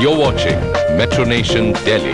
You're watching Metro Nation Delhi.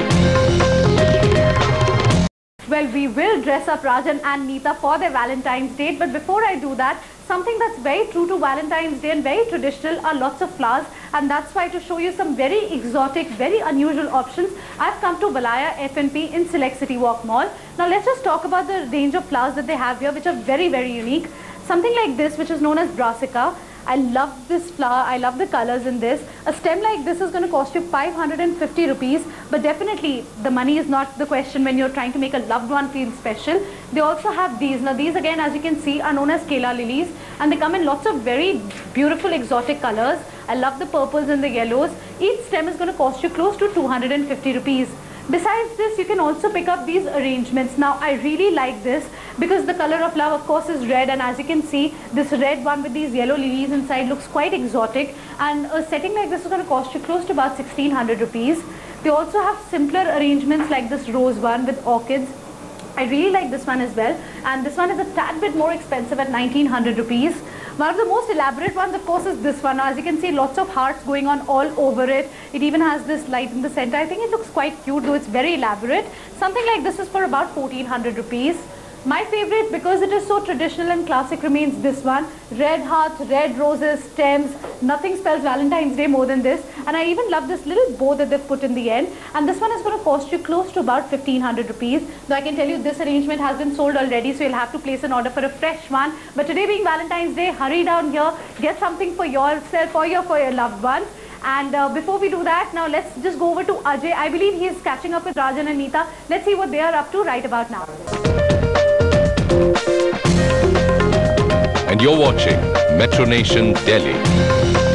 Well, we will dress up Rajan and Neeta for their Valentine's date, but before I do that, something that's very true to Valentine's Day and very traditional are lots of flowers, and that's why to show you some very exotic, very unusual options, I've come to Valaya F&P in Select City Walk Mall. Now let's just talk about the range of flowers that they have here, which are very, very unique. Something like this, which is known as Brassica. I love this flower, I love the colors in this. A stem like this is going to cost you 550 rupees, but definitely the money is not the question when you're trying to make a loved one feel special. They also have these. Now these again, as you can see, are known as Kela lilies, and they come in lots of very beautiful exotic colors. I love the purples and the yellows. Each stem is going to cost you close to 250 rupees. Besides this, you can also pick up these arrangements. Now I really like this because the color of love of course is red, and as you can see, this red one with these yellow lilies inside looks quite exotic, and a setting like this is going to cost you close to about 1600 rupees. They also have simpler arrangements like this rose one with orchids. I really like this one as well, and this one is a tad bit more expensive at 1900 rupees. One of the most elaborate ones of course is this one. Now, as you can see, lots of hearts going on all over it. It even has this light in the center. I think it looks quite cute, though it's very elaborate. Something like this is for about 1400 rupees. My favorite, because it is so traditional and classic, remains this one. Red hearts, red roses, stems. Nothing spells Valentine's Day more than this. And I even love this little bow that they've put in the end. And this one is going to cost you close to about 1500 rupees. Though I can tell you this arrangement has been sold already, so you'll have to place an order for a fresh one. But today being Valentine's Day, hurry down here, get something for yourself or for your loved ones. And before we do that, now let's just go over to Ajay. I believe he's catching up with Rajan and Neeta. Let's see what they are up to right about now. And you're watching Metro Nation Delhi.